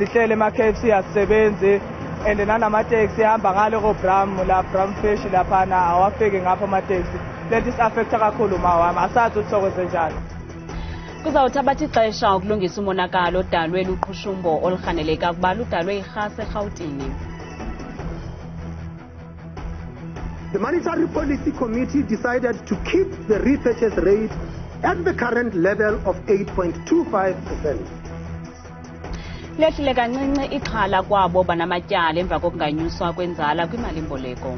sihlele ema-KFC asisebenzi and nanamateksi ahamba ngale ko-Bram la Bramfish laphana awafiki ngapha amateksi. Lento isi-affecta kakhulu mawami, asazi ukuthi sokwenze njani. Kuzawuthabatha ixesha ukulungisa umonakalo odalwe luqhushumbo olurhaneleka ukuba ludalwe irhasi eRhawutini. The Monetary Policy Committee decided to keep the repurchase rate at the current level of 8.25%. Lehlile kancinci ixhala kwabo banamatyala emva kokunganyuswa kwenzala kwimali-mboleko.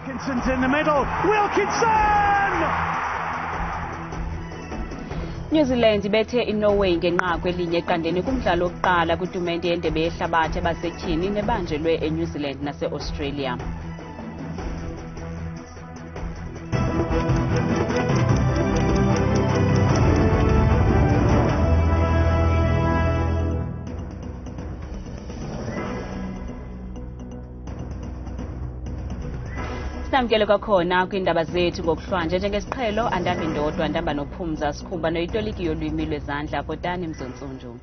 Wilkinson's in the middle. Wilkinson! New Zealand ibethe iNorway ngenqaku elinye eqandeni kumdlalo wokuqala kwitumente yeNdebe yehlabathi abasetyhini nebanjelwe eNew Zealand nase-Australia. Sinamkele kwakhona kwiindaba zethu ngokuhlwanje njengesiqhelo andambi ndodwa ndihamba nophumza sikhumba noyitoliki yolwimi lwezandla Bhotani Mzontsundu.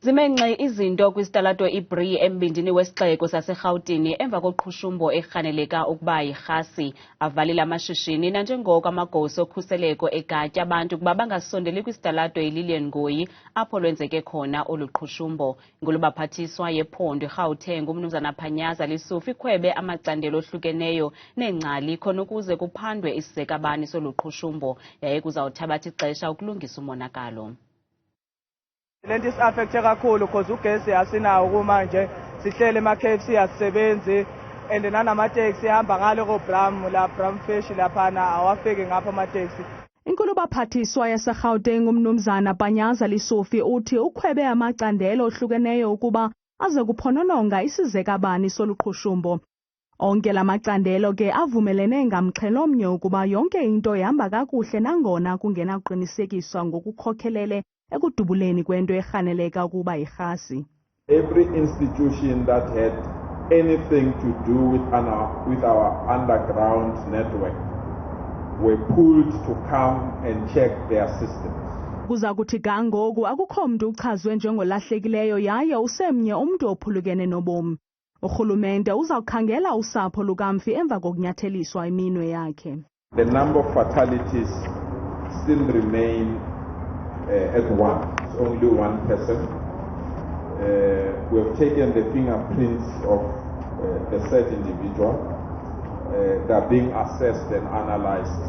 Zimenxe izinto kwisitalato iBri embindini wesixeko saseRhawutini emva koqhushumbo erhaneleka ukuba yirhasi avalile amashishini nanjengoko amagosa okhuseleko egatya abantu kuba bangasondeli kwisitalato iLillian Ngoyi apho lwenzeke khona oluqhushumbo. Ingulubaphathiswa yephondo iGauteng uMnumzana Phanyaza Lisufi ikhwebe amacandelo ohlukeneyo neengcali khona ukuze kuphandwe isizekabani soluqhushumbo yaye kuzawuthabatha ixesha ukulungisa umonakalo. Lento isi-affecte kakhulu because ugesi asinawo kumanje, sihlele ema-KFC asisebenzi and nanamateksi ahamba ngale ko-Bram la Bramfish laphana awafiki ngapha amateksi. Inkulubaphathiswa yaseGauteng uMnumzana Phanyaza Lisufi uthi ukhwebe amacandelo ohlukeneyo ukuba aze kuphonononga isizekabani soluqhushumbo. Onke la macandelo ke avumelene ngamxhelomnye ukuba yonke into ihamba kakuhle nangona kungenaqinisekiswa ngokukhokhelele ekudubuleni kwento erhaneleka ukuba yirhasi. Every institution that had anything to do with our underground network were pulled to come and check their systems. Kuza kuthi gangoku akukho mntu uchazwe njengolahlekileyo yaye usemnye umntu ophulukene nobomi. Urhulumente uzawukhangela usapho lukamfi emva kokunyatheliswa iminwe yakhe. The number of fatalities still remain at one. It's only one person. We have taken the fingerprints of the said individual. They are being assessed and analyzed,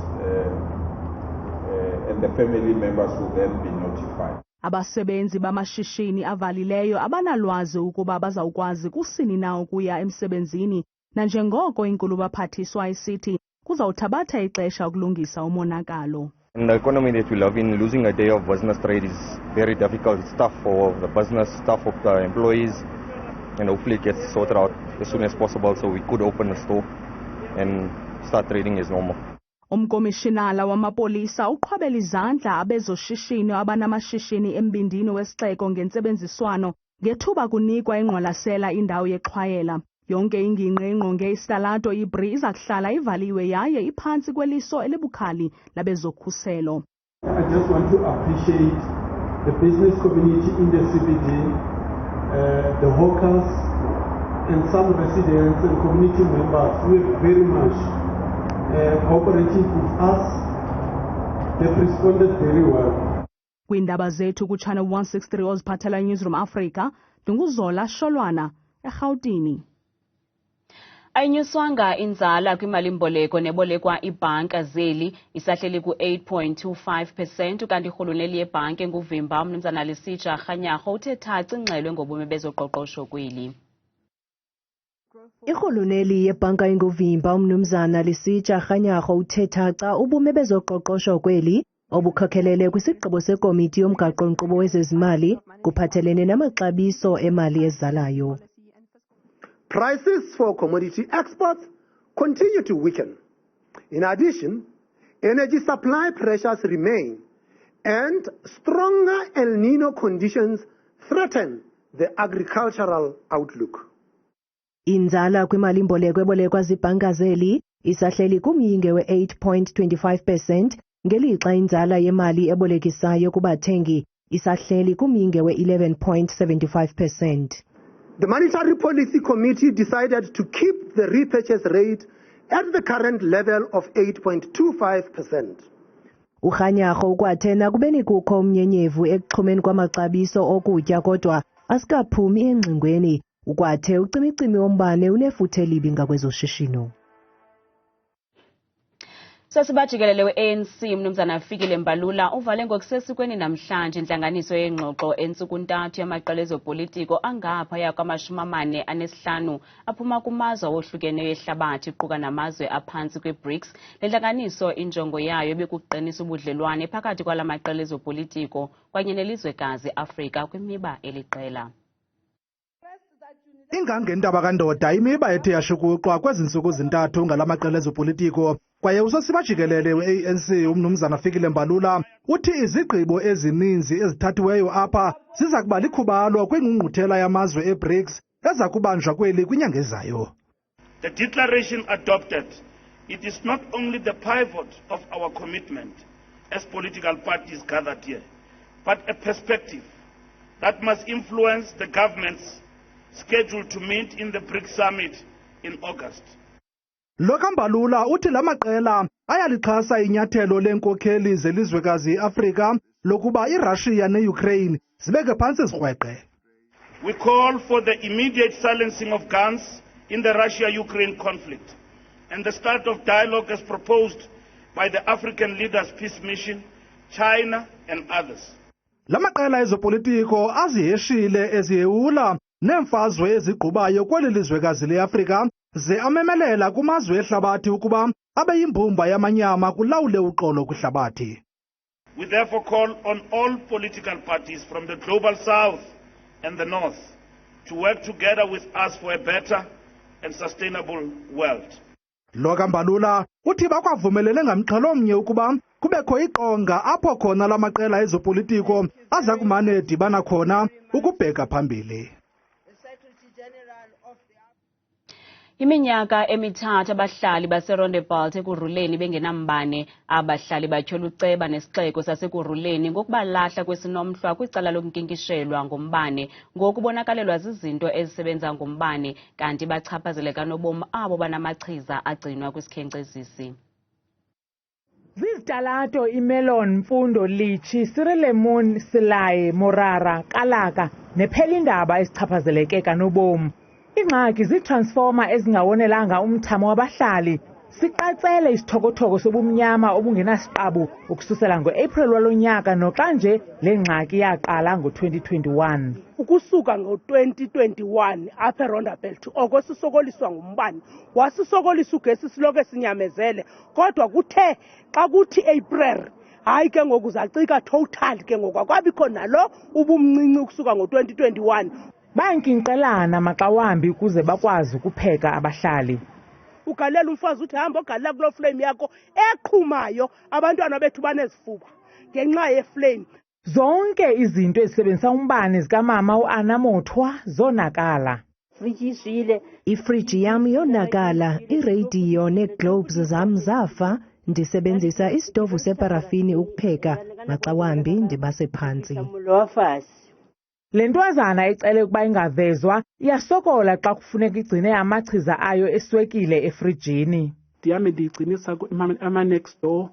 and the family members will then be notified. Abasebenzi bamashishini avalileyo abanalwazi ukuba bazawukwazi kusini na ukuya emsebenzini nanjengoko inkulubaphathiswa isithi kuzawuthabatha ixesha ukulungisa umonakalo. In the economy that we live in, losing a day of business trade is very difficult. It's tough for the business, tough for the employees, and hopefully it gets sorted out as soon as possible so we could open the store and start trading as normal. Umkomishinala wamapolisa uqhwabela izandla abezoshishini abanamashishini embindini wesixeko ngentsebenziswano ngethuba kunikwa ingqwalasela indawo yexhwayela. Yonke ingingqi engqonge isitalato iBri iza kuhlala ivaliwe yaye iphantsi kweliso elibukhali labezokhuselo. I just want to appreciate the business community in the CBD, the hawkers and some residents and community members who have very much cooperated with us. They've responded very well. Kwiindaba zethu kuchannel 163 oziphathela Newsroom Africa, Dunguzola Sholwana, eRhawutini. Ayinyuswanga inzala kwimali-mboleko nebolekwa ibhanka zeli isahleli ku-8.25% kanti irhuluneli yebhanki enguvimba uMnumzana Lisitsha Kganyarho uthe thaca ingxelwe ngobume bezoqoqosho kweli. Irhuluneli yebhanka enguvimba uMnumzana Lisitsha Kganyarho uthe thaca ubume bezoqoqosho kweli obukhokhelele kwisigqibo sekomiti yomgaqo-nkqubo wezezimali kuphathelene namaxabiso emali ezalayo. Prices for commodity exports continue to weaken. In addition, energy supply pressures remain and stronger El Nino conditions threaten the agricultural outlook. Inzala kwimali-mboleko ebolekwa ziibhanka zeli isahleli kumyinge we-8.25% ngelixa inzala yemali ebolekisayo kubathengi isahleli kumyinge we-11.75%. The Monetary Policy Committee decided to keep the repurchase rate at the current level of 8.25%. Urhanyarho ukwathena kubeni kukho umnyenyevu ekuxhumeni kwamaxabiso okutya kodwa asikaphumi engxingweni ukwathe ucimicimi wombane unefuthe libi ngakwezoshishino. Sasibajikelele we-ANC Mnumzana Fikile Mbalula uvale ngokusesikweni namhlanje intlanganiso yengxoxo entsuku ntathu yamaqela ezopolitiko angaphaya kwama-45 aphuma kumazwe awohlukeneyo yehlabathi quka namazwe aphantsi kweBrics. Le ntlanganiso injongo yayo ibikuqinisa ubudlelwane phakathi kwala maqela ezopolitiko kwanye nelizwekazi Afrika kwimiba eliqela. Ingangendaba kandoda imiba ethe yashukuqwa kwezi ntsuku zintathu ngala maqela ezopolitiko kwaye usosibajikelele we-ANC uMnumzana Fikile Mbalula uthi izigqibo ezininzi ezithathiweyo apha ziza kuba likhubalo kwingqungquthela yamazwe eBrics eza kubanjwa kweli kwinyanga ezayo. The declaration adopted, it is not only the pivot of our commitment as political parties gathered here, but a perspective that must influence the governments scheduled to meet in the BRICS summit in August. Lokambalula uthi la maqela ayalixhasa inyathelo lenkokheli zelizwekazi Afrika lokuba iRussia neUkraine zibeke phantsi izirhweqe. We call for the immediate silencing of guns in the Russia-Ukraine conflict and the start of dialogue as proposed by the African Leaders Peace Mission, China and others. La maqela ezopolitiko aziheshile ezihewula nemfazwe ezigqubayo kweli lizwekazi leAfrika ze amemelela kumazwe ehlabathi ukuba abe yimbumba yamanyama kulawule uxolo kwihlabathi. We therefore call on all political parties from the global south and the north to work together with us for a better and sustainable world. Lokambalula uthi bakwavumelele ngamxhelomnye ukuba kubekho iqonga apho khona la maqela ezopolitiko aza kumane edibana khona ukubheka phambili. Iminyaka emithathu abahlali baseRondebult ekurhuleni bengenambane abahlali batyhola uceba nesixeko sasekurhuleni ngokubalahla kwesinomhlwa kwicala lomkinkishelwa ngombane ngokubonakalelwa zizinto ezisebenza ngombane kanti bachaphazeleka nobomi abo banamachiza agcinwa kwisikhenkcezisi. Zizitalato imelon, mfundo, lichi, sirilemon, silaye, morara, kalaka nePhelindaba esichaphazeleke kanobomi. Ingxaki zitransformer ezingawonelanga umthamo wabahlali. Siqatsele isithokotoko sobumnyama obungenasiqabu ukususela ngoApril walonyaka noxa nje le ngxaki yaqala ngo-2021. Ukusuka ngo-2021 apha eRondebult oko sisokoliswa ngumbane wasisokolisa ugesi siloke sinyamezele kodwa kuthe xa kuthi April hayi ke ngoku zacika total ke ngoku akwabikho nalo ubumncinci ukusuka ngo-2021. Bankinqelana maxa wambi ukuze bakwazi ukupheka abahlali. Ugalela umfazi uthi hamba ogalela kuloo flame yakho eqhumayo abantwana bethu banezifuba ngenxa yeflame. Zonke izinto ezisebenzisa umbane zikamama uAnamothwa zonakala. Ifriji yam yonakala, iradiyo neglobes zam zafa, ndisebenzisa isitovu separafini ukupheka maxa wambi ndibase phantsi. Le ntwazana icele ukuba ingavezwa iyasokola xa kufuneka igcine amachiza ayo eswekile efrijini. Ndiyame ndiyigcinisa ama-next door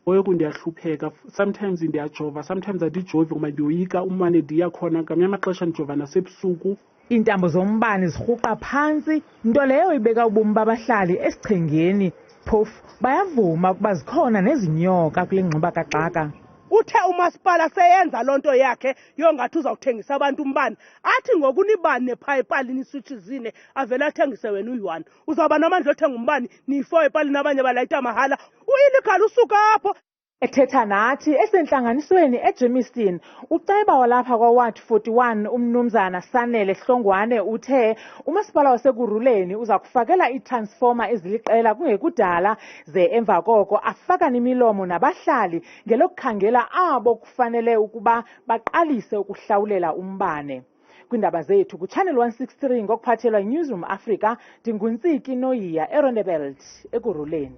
oyoku ndiyahlupheka. Sometimes ndiyajova, sometimes andijovi ngoba ndiyoyika umane ndiya khona ngamanye amaxesha ndijova nasebusuku. Iintambo zombane zirhuqa phantsi, nto leyo ibeka ubomi babahlali esichengeni. Phofu bayavuma ukuba zikhona nezinyoka kule ngxuba kaxaka. Uthe umasipala seyenza loo nto yakhe yongathi uzawuthengisa abantu umbane athi ngoku nibane phaa epalini iswitshi zine avele athengise wena uyi-1 uzawuba namandla othenga umbane niyi-4 epalini abanye balayita mahala. Uinika usuka apho ethetha nathi esentlanganisweni eJemiston. Uceba walapha kwaWard 41 uMnumzana Sanele Hlongwane uthe umasipala wasekurhuleni uza kufakela itransformer eziliqela kungekudala ze emva koko afaka nemilomo nabahlali ngelokukhangela abo kufanele ukuba baqalise ukuhlawulela umbane. Kwindaba zethu kuChannel 163 ngokuphathelwa iNewsroom Africa, ndinguntsiki Noyiya eRondebult ekurhuleni.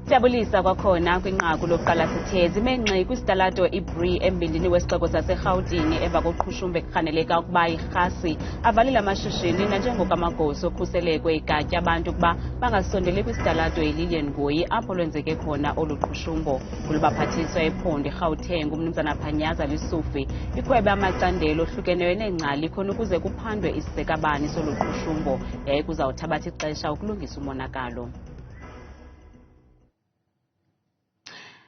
Siyabulisa kwakhona kwinqaku lokuqala sithe zimenqi kwisitalato iBri embindini wesixeko saseRhawutini emva koqhushumbo Kurhanelwa ukuba irhasi avalile amashishini nanjengoko amagosa okhuseleko egatya abantu ukuba bangasondeli kwisitalato eLillian Ngoyi apho lwenzeke khona olu qhushumbo. Kulubaphathiswa ephondo eGauteng umnumzana Panyaza Lesufi ikhwebe amacandelo ohlukeneyo neengcali khona ukuze kuphandwe isisekabani solu qhushumbo yaye kuzawuthabatha ixesha ukulungisa umonakalo.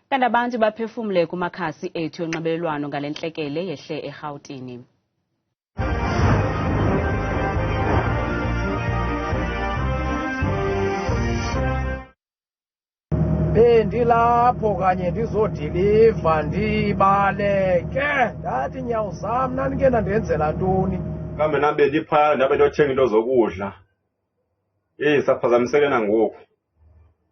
Kanti abantu baphefumle kumakhasi ethu yonxibelelwano ngale ntlekele yehle eRhawutini. Bendilapho kanye ndizodiliva ndibaleke ndathi nyawo zam nandikena ndenzela ntoni. Kambe nabe ndiphaya ndabe ndiyothenga into zokudla. Saphazamiseke nangoku.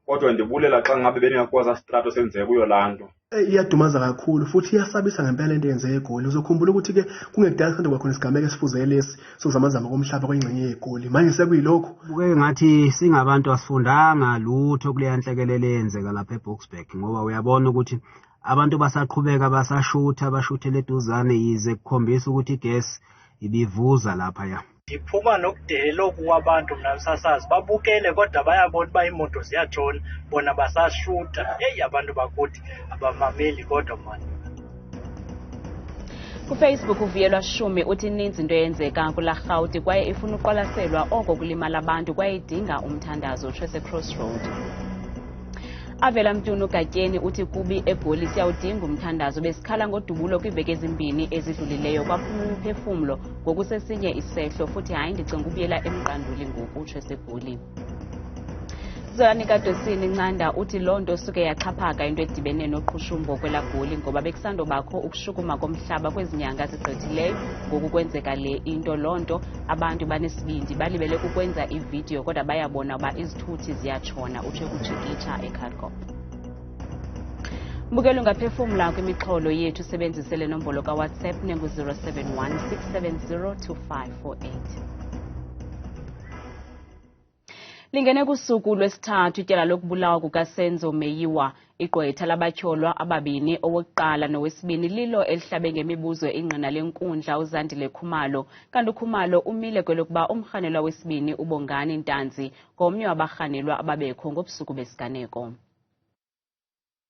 Kodwa ndibulela xa ngabe beningakwazi sitrato senzeke kuyo laa nto. Iyadumaza kakhulu futhi iyasabisa ngempela into eyenzeke eGoli. Uzokhumbula ukuthi ke kungekudala sanda kwakhona isigameko esifuzekilesi sokuzamazama komhlaba kwengxenye yeGoli. Manje sekuyilokho. Buke ngathi singabantu asifundanga lutho kuleya nhlekelele eyenzeka lapha eBoksburg ngoba uyabona ukuthi abantu basaqhubeka basashutha bashuthele eduzane yize kukhombisa ukuthi igesi ibivuza lapha ya. Ndiphuma nokudelo kuwabantu mna sasazi babukele kodwa bayabona uba imoto ziyatshona bona basashuta. Abantu bakuthi abamameli kodwa mani. KuFacebook uviyelwa Shumi uthi ininzi into eyenzeka kula Rhawuti kwaye ifuna uqwalaselwa oko kulimala abantu kwaye idinga umthandazo Trace Crossroad. Avela Mtunu Gatyeni uthi kubi eGoli siyawudinga umthandazo besikhala ngodubulo kwiveki ezimbini ezidlulileyo kwaphuma umphefumlo ngokusesinye isehlo futhi hayi ndicinga ubuyela emqanduli ngoku Trace eGoli. Unika Dosini Ncanda uthi loo nto suke yaxhaphaka into edibene noqhushumbo kwelaGoli ngoba bekusandobakho ukushukuma komhlaba kwezi nyanga zigqithileyo ngoku kwenzeka le into loo nto abantu banesibindi balibele kukwenza ividiyo kodwa bayabona uba izithuthi ziyatshona utsho kujikitsha eCargo. Mbukelo ungaphefumla kwimixholo yethu sebenzisele nombolo kaWhatsApp nengu-071 670 2548. Lingene kusuku lwesithathu ityala lokubulawa kukaSenzo Meyiwa igqwetha labatyholwa ababini owokuqala nowesibini lilo elihlabe ngemibuzo ingqina lenkundla uZandi Khumalo kanti uKhumalo umile kwelokuba umrhanelwa wesibini uBongani Ntanzi ngomnye wabarhanelwa ababekho ngobusuku besiganeko.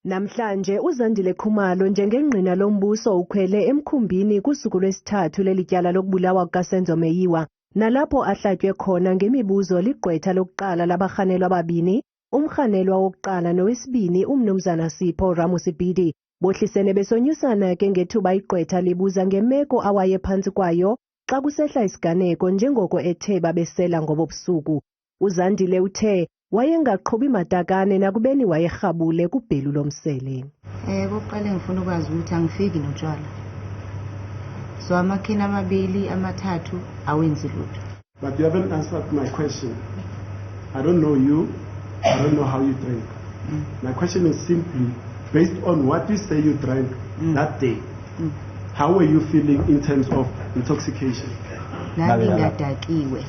Namhlanje uZandi Khumalo njengengqina lombuso ukhwele emkhumbini kusuku lwesithathu lelityala lokubulawa kukaSenzo Meyiwa nalapho ahlatywe khona ngemibuzo ligqwetha lokuqala labarhanelwa ababini umrhanelwa wokuqala nowesibini umnumzana Sipho Ramusibidi bohlisene besonyusana ke ngethuba igqwetha libuza ngemeko awaye phantsi kwayo xa kusehla isiganeko njengoko ethe babesela ngobobusuku. uZandile uthe wayengaqhubi matakane nakubeni wayerhabule kubhelu lomsele. Kokuqala ngifuna ukwazi ukuthi angifiki notshwala. So amakhina amabili amathathu awenzi lutho. But you haven't answered my question. I don't know you. I don't know how you drink. My question is simply based on what you say you drank that day. How were you feeling in terms of intoxication? Nami ngadakiwe.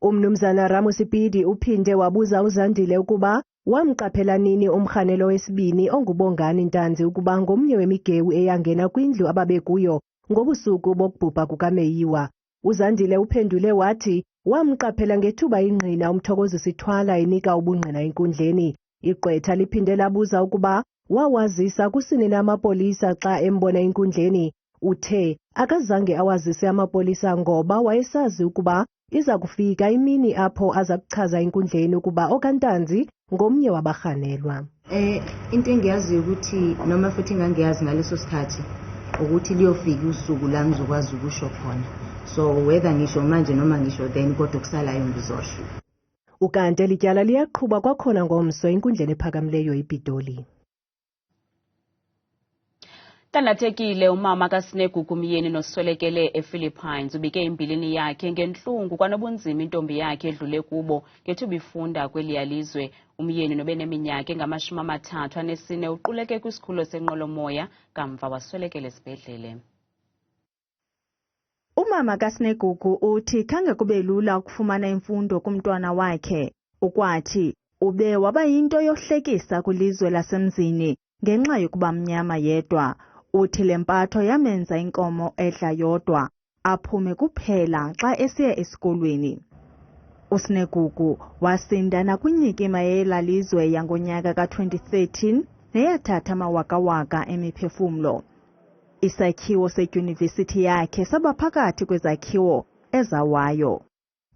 Umnumzana Ramusibidi uphinde wabuza uZandile ukuba wamqaphela nini umrhanelo wesibini ongubongani Ntanzi ukuba ngomnye wemigewu eyangena kwindlu ababekuyo ngobusuku bokubhubha kukaMeyiwa. uZandile uphendule wathi wamqaphela ngethuba ingqina umthokozisithwala enika ubungqina enkundleni. Igqwetha liphinde labuza ukuba wawazisa kusini namapolisa xa embona enkundleni. Uthe akazange awazise amapolisa ngoba wayesazi ukuba iza kufika imini apho aza kuchaza enkundleni ukuba okantanzi ngomnye wabarhanelwa. Into engiyaziyo ukuthi noma futhi ngangiyazi ngaleso sikhathi ukuthi liyofika usuku la ngizokwazi ukusho khona. So whether ngisho manje noma ngisho then kodwa kusalayo ngizosho. Ukanti lityala liyaqhuba kwakhona ngomso enkundleni ephakamileyo ePitoli. Tanathekile umama kaSnegugu umyeni noswelekele ePhilippines ubike imbilini yakhe ngentlungu kwanobunzima intombi yakhe edlule kubo ngethuba ifunda kweliya lizwe. Umyeni nobeneminyaka engama-34 uquleke kwisikhululo senqwelomoya kamva waswelekela esibhedlele. Umama kaSnegugu uthi khange kube lula ukufumana imfundo kumntwana wakhe. Ukwathi ube waba yinto yohlekisa kwilizwe lasemzini ngenxa yokuba mnyama yedwa. Uthi le mpatho yamenza inkomo edla yodwa aphume kuphela xa esiya esikolweni. USnegugu wasinda nakwinyikima yelalizwe yangonyaka ka-2013 neyathatha amawakawaka emiphefumlo. Isakhiwo sedyunivesithi yakhe saba phakathi kwezakhiwo ezawayo.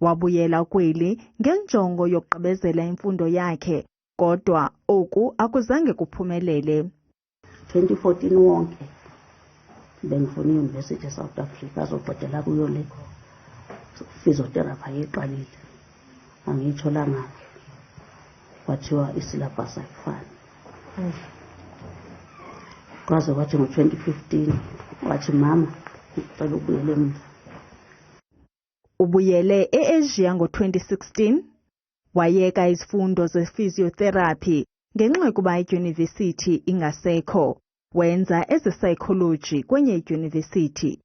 Wabuyela kweli ngenjongo yokugqibezela imfundo yakhe, kodwa oku akuzange kuphumelele. 2014 wonke bengifuna iYunivesithi eSouth Africa azobhadela kuyo le physiotherapy ayiqalile. Angiyitholanga, kwathiwa isyllabus ayifani. Kwaze kwathi ngo-2015 wathi mama ngicela ubuyele emuva. Ubuyele eAsia ngo-2016, wayeka izifundo ze-physiotherapy ngenxa yokuba idyunivesithi ingasekho. Wenza eze-psychology kwenye idyunivesithi.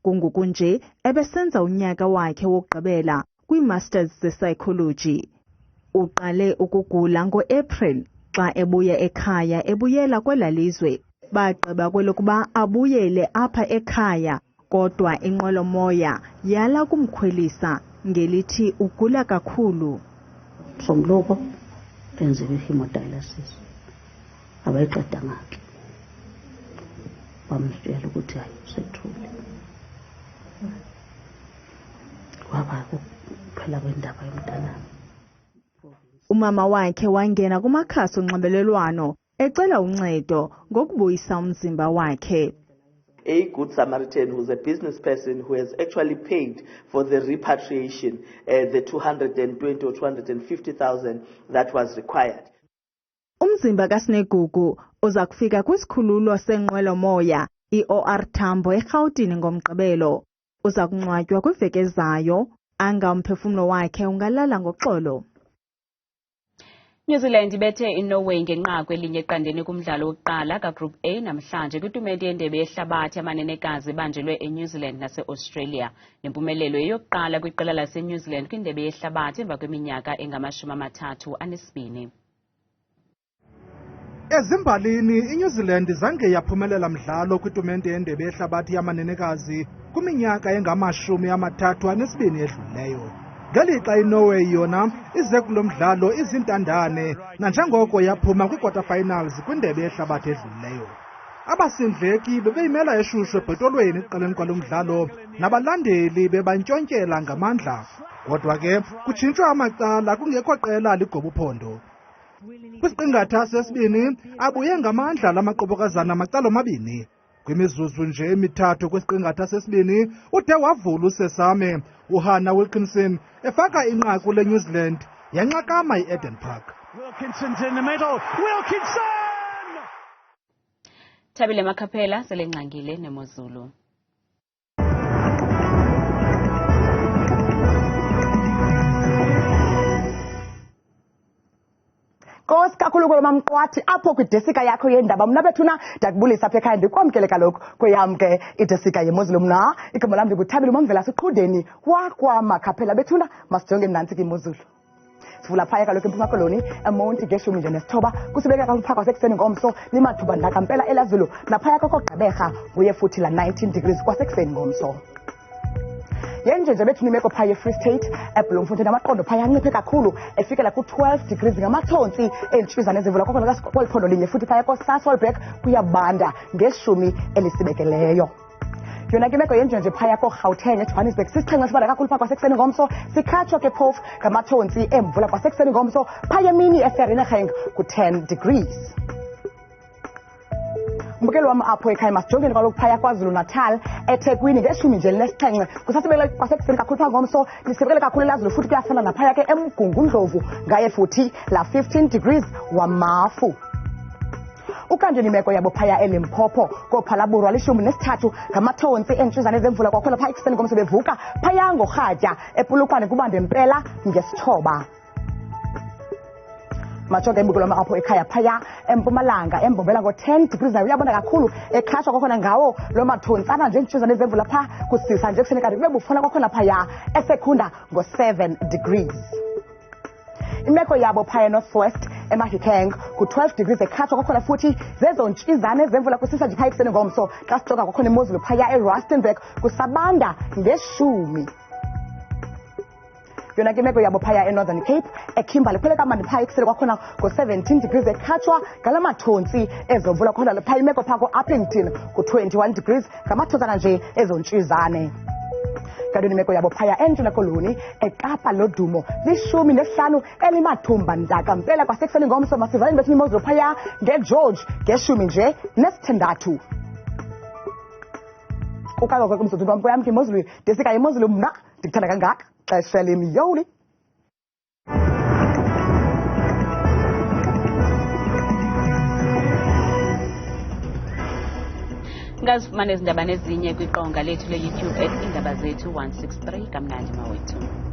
Kungoku nje ebesenza unyaka wakhe wokugqibela kwi-masters ze-psychology. Uqale ukugula ngo-April xa ebuya ekhaya ebuyela kwelalizwe. Bagqiba kwelokuba abuyele apha ekhaya, kodwa inqwelomoya yala kumkhwelisa ngelithi ugula kakhulu. Somlobo benzelwe i-hemodialysis. Abayiqedanga ke. Bamtshela ukuthi hayi usethule. Kwaba kuphela kwendaba yomntanami. Umama wakhe wangena kumakhasi onxibelelwano ecela uncedo ngokubuyisa umzimba wakhe. A good Samaritan who's a business person who has actually paid for the repatriation, the 220 or 250,000 that was required. Umzimba kaSnegugu uza kufika kwisikhululo senqwelomoya i-OR Tambo eRhawutini ngomgqibelo. Uza kungcwatywa kwiveki ezayo, anga umphefumlo wakhe ungalala ngoxolo. New Zealand ibethe iNorway ngenqaku elinye eqandeni kumdlalo wokuqala kaGroup A namhlanje kwitumente yeNdebe yehlabathi yamanenekazi ebanjelwe eNew Zealand nase-Australia. Nempumelelo eyokuqala kwiqela laseNew Zealand kwindebe yehlabathi emva kweminyaka engama-32. Ezimbalini iNew Zealand zange yaphumelela mdlalo kwitumente yeNdebe yehlabathi yamanenekazi kwiminyaka engama-32 edlulileyo. Ngelixa iNorway yona ize kulo mdlalo izintandane nanjengoko yaphuma kwi-quarterfinals kwindebe yehlabathi edlulileyo. Abasindleki bebeyimela eshushu ebhotolweni ekuqaleni kwalo mdlalo nabalandeli bebantshontyela ngamandla. Kodwa ke kutshintshwe amacala kungekho qela ligoba uphondo. Kwisiqingatha sesibini abuye ngamandla lamaqobokazana amacala omabini. Kwimizuzu nje emithathu kwisiqingatha sesibini ude wavula usesame uHannah Wilkinson efaka inqaku leNew Zealand yanxakama iEden Park. Wilkinson's in the middle. Wilkinson! Thabile Makhaphela selengqangile neMozulu. Nkosi kakhulu kwamamqwathi apho kwidesika yakho yendaba. Mna bethuna ndakubulisa apha ekhaya ndikwamkele kaloku kweyam ke idesika yeMozulu. Mna igama lam ndinguthabile umamvela siqhudeni wakwaMakhaphela. Bethuna masijonge nantsi ke iMozulu. Sivula phaya kaloku eMpuma Koloni eMonti ngeshumi nje nesithoba kusibeka kakuphaka kwasekuseni ngomso limathuba ndakampela elazulu naphaya kokogqibeka kuye futhi la 19 degrees kwasekuseni ngomso. Yenjenje bethu nimeko phaya eFree State eBloemfontein amaqondo phaya anciphe kakhulu efikela ku-12 degrees ngamathonsi entshizana ezivula kweliphondo linye futhi phaya koSasolburg kuyabanda ngeshumi elisibekeleyo. Yona ke imeko yenjenje phaya koRhawutini eJohannesburg sisixhenxe sibanda kakhulu phaa kwasekuseni ngomso sikhatshwa ke phofu ngamathonsi emvula kwasekuseni ngomso phaya emini eVereeniging ku-10 degrees. Mbukelo wam apho ekhaya masijongeni kaloku phaya kwaZulu Natal eThekwini ngeshumi nje lesixhenxe kusasibekele kwasekuseni kakhulu phaa ngomso lisibekele kakhulu elazulu futhi kuyafana naphaya ke eMgungundlovu ngaye futhi la 15 degrees wamafu. Ukanje nimeko yabo phaya eLimpopo koPhalaborwa lishumi nesithathu ngamathonsi entshizana ezemvula kwakhona phaya ekuseni ngomso bevuka phaya ngorhatya ePulukwane kubande impela ngesithoba. Majonge imbukelo wam apho ekhaya phaya eMpumalanga embombela ngo-10 degrees nayo uyabona kakhulu ekhashwa kwakhona ngawo lo mathontsana nje entshizana ezemvula phaa kusisa nje ekuseni kanti kube bufuna kwakhona phaya eSekunda ngo-7 degrees. imeko yabo phaya northwest eMahikeng ku-12 degrees ekhatshwa kwakhona futhi zezo ntshizane zemvula kusisa nje phaya ekuseni ngomso xa sicoka kwakhona imozulu phaya eRustenburg kusabanda nge-10. yona ke imeko yabo phaya eNorthern Cape eKimberley phela kamandi phaya ekuseni kwakhona ku-17 degrees ekhatshwa ngalamathontsi ezomvula khona phaya imeko phaa ku-Uppington ku-21 degrees ngamathontsana nje ezontshizane. Kanti imeko yabo phaya entshona koloni eKapa lodumo 15 elimathumba ntaka mpela kwasekuseni ngomso masivaleni bethu imozulu phaya ngeGeorge nge-10 nje nesithandathu. Ukaka kumsuthu wam kweyam ke imozulu desika imozulu mna ndikuthanda kangaka xesha lemiyoli. Ngazifumana izindaba nezinye kwiqonga lethu le-YouTube @Iindaba Zethu 163 kamnandi mawethu.